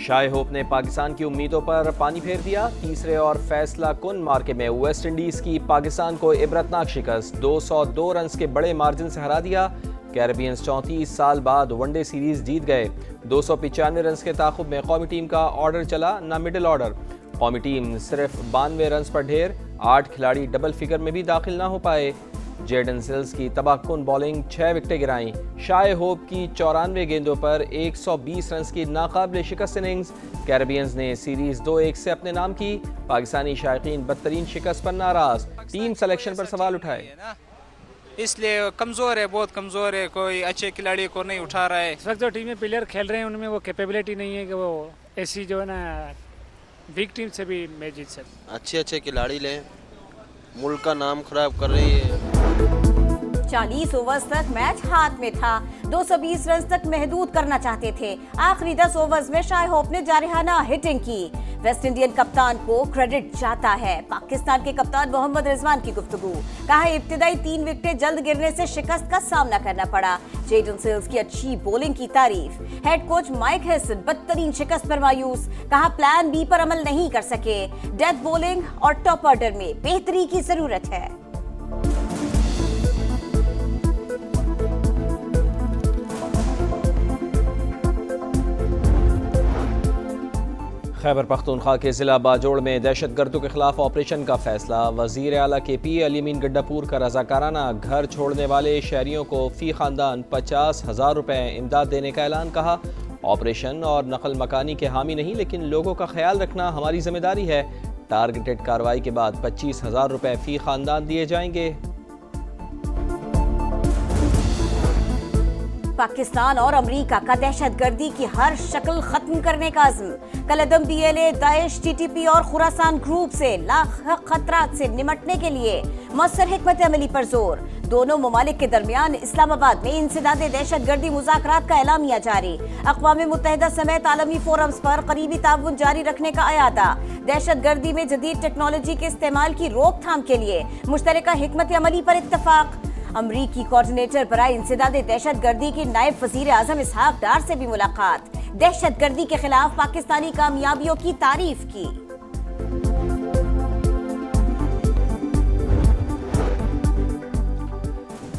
شاہ hope نے پاکستان کی امیدوں پر پانی پھیر دیا. تیسرے اور فیصلہ کن مارکے میں ویسٹ انڈیز کی پاکستان کو عبرتناک شکست 202 رنز کے بڑے مارجن سے ہرا دیا. کیریبینز 34 سال بعد ون ڈے سیریز جیت گئے. 295 رنز کے تعاقب میں قومی ٹیم کا آرڈر چلا نہ مڈل آرڈر. قومی ٹیم صرف 92 رنز پر ڈھیر. 8 کھلاڑی ڈبل فگر میں بھی داخل نہ ہو پائے. جیڈن سیلز کی تباہ کن بالنگ 6 وکٹیں گرائیں. شاہ ہوپ کی 94 گیندوں پر 120 رنز کی ناقابل شکست اننگز. کیریبینز نے سیریز 2-1 سے اپنے نام کی. پاکستانی شائقین بدترین شکست پر ناراض. ٹیم سلیکشن پر سوال اٹھائے. اس لیے کمزور ہے، بہت کمزور ہے، کوئی اچھے کھلاڑی کو نہیں اٹھا رہا ہے. اس وقت جو ٹیم میں پلیئر کھیل رہے ہیں ان میں وہ کیپیبلٹی نہیں ہے کہ وہ ایسی جو ہے نا ویک ٹیم سے بھی میچ جیت سکتے. اچھے کھلاڑی لیں، ملک کا نام خراب کر رہی ہے. 40 اوورز تک میچ ہاتھ میں تھا. 220 رنز تک محدود کرنا چاہتے تھے. آخری 10 اوورز میں شاہ ہوپ نے جارحانہ ہٹنگ کی. ویسٹ انڈین کپتان کو کریڈٹ جاتا ہے. پاکستان کے کپتان محمد رضوان کی گفتگو. کہا ابتدائی 3 وکٹیں جلد گرنے سے شکست کا سامنا کرنا پڑا. جیڈن سیلز کی اچھی بولنگ کی تعریف. ہیڈ کوچ مائک ہیسن بدترین شکست پر مایوس. کہا پلان بی پر عمل نہیں کر سکے. ڈیتھ بولنگ اور ٹاپ آرڈر میں بہتری کی ضرورت ہے. خیبر پختونخوا کے ضلع باجوڑ میں دہشت گردوں کے خلاف آپریشن کا فیصلہ. وزیر اعلیٰ کے پی علی امین گڈاپور کا رضاکارانہ گھر چھوڑنے والے شہریوں کو فی خاندان 50,000 روپے امداد دینے کا اعلان. کہا آپریشن اور نقل مکانی کے حامی نہیں لیکن لوگوں کا خیال رکھنا ہماری ذمہ داری ہے. ٹارگیٹڈ کارروائی کے بعد 25,000 روپے فی خاندان دیے جائیں گے. پاکستان اور امریکہ کا دہشت گردی کی ہر شکل ختم کرنے کا عزم. کالعدم بی ایل اے داعش ٹی ٹی پی اور خراسان گروپ سے لاحق خطرات سے نمٹنے کے لیے مؤثر حکمت عملی پر زور. دونوں ممالک کے درمیان اسلام آباد میں انسداد دہشت گردی مذاکرات کا اعلامیہ جاری. اقوام متحدہ سمیت عالمی فورمز پر قریبی تعاون جاری رکھنے کا اعادہ. دہشت گردی میں جدید ٹیکنالوجی کے استعمال کی روک تھام کے لیے مشترکہ حکمت عملی پر اتفاق. امریکی کوارڈینیٹر برائے انسداد دہشت گردی کی نائب وزیر اعظم اسحاق ڈار سے بھی ملاقات. دہشت گردی کے خلاف پاکستانی کامیابیوں کی تعریف کی.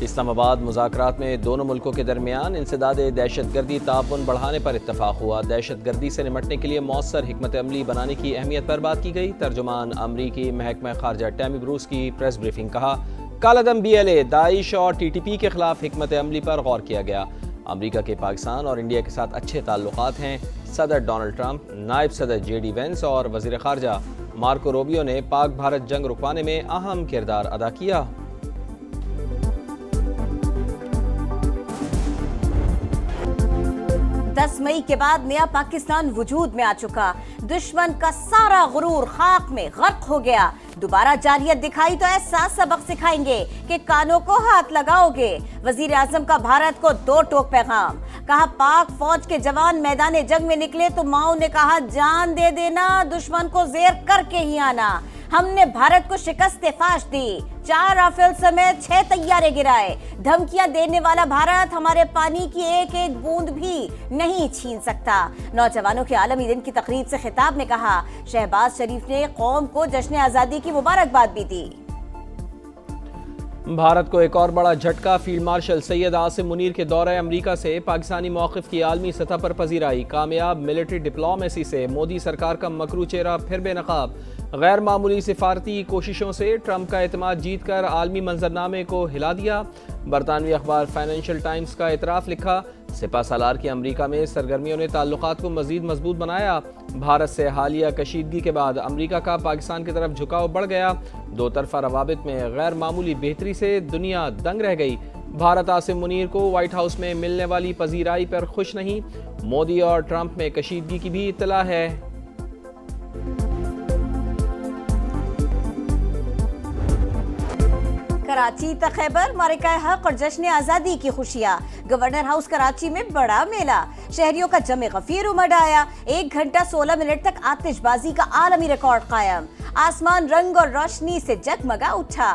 اسلام آباد مذاکرات میں دونوں ملکوں کے درمیان انسداد دہشت گردی تعاون بڑھانے پر اتفاق ہوا. دہشت گردی سے نمٹنے کے لیے مؤثر حکمت عملی بنانے کی اہمیت پر بات کی گئی. ترجمان امریکی محکمہ خارجہ ٹیمی بروس کی پریس بریفنگ. کہا کالعدم بی ایل اے داعش اور ٹی ٹی پی کے خلاف حکمت عملی پر غور کیا گیا. امریکہ کے پاکستان اور انڈیا کے ساتھ اچھے تعلقات ہیں. صدر ڈونلڈ ٹرمپ، نائب صدر جے ڈی وینس اور وزیر خارجہ مارکو روبیو نے پاک بھارت جنگ رکوانے میں اہم کردار ادا کیا. مئی کے بعد نیا پاکستان وجود میں آ چکا. دشمن کا سارا غرور خاک میں غرق ہو گیا. دوبارہ جارحیت دکھائی تو ایسا سبق سکھائیں گے کہ کانوں کو ہاتھ لگاؤ گے. وزیر اعظم کا بھارت کو 2 ٹوک پیغام. کہا پاک فوج کے جوان میدان جنگ میں نکلے تو ماؤں نے کہا جان دے دینا، دشمن کو زیر کر کے ہی آنا. ہم نے بھارت کو شکست فاش دی. 4 رافیل سمیت 6 طیارے گرائے. دھمکیاں دینے والا بھارت ہمارے پانی کی ایک ایک بوند بھی نہیں چھین سکتا. نوجوانوں کے عالمی دن کی تقریب سے خطاب میں کہا. شہباز شریف نے قوم کو جشن آزادی کی مبارکباد بھی دی. بھارت کو ایک اور بڑا جھٹکا. فیلڈ مارشل سید عاصم منیر کے دورہ امریکہ سے پاکستانی موقف کی عالمی سطح پر پذیرائی. کامیاب ملٹری ڈپلومیسی سے مودی سرکار کا مکروہ چہرہ پھر بے نقاب. غیر معمولی سفارتی کوششوں سے ٹرمپ کا اعتماد جیت کر عالمی منظرنامے کو ہلا دیا. برطانوی اخبار فائنینشل ٹائمز کا اعتراف لکھا. سپہ سالار کی امریکہ میں سرگرمیوں نے تعلقات کو مزید مضبوط بنایا. بھارت سے حالیہ کشیدگی کے بعد امریکہ کا پاکستان کی طرف جھکاؤ بڑھ گیا. 2 طرفہ روابط میں غیر معمولی بہتری سے دنیا دنگ رہ گئی. بھارت عاصم منیر کو وائٹ ہاؤس میں ملنے والی پذیرائی پر خوش نہیں. مودی اور ٹرمپ میں کشیدگی کی بھی اطلاع ہے. کراچی تا خیبر معرکہ حق اور جشن آزادی کی خوشیاں. گورنر ہاؤس کراچی میں بڑا میلہ. شہریوں کا جمع غفیر امڈ آیا. 1 گھنٹہ 16 منٹ تک آتش بازی کا عالمی ریکارڈ قائم. آسمان رنگ اور روشنی سے جگمگا اٹھا.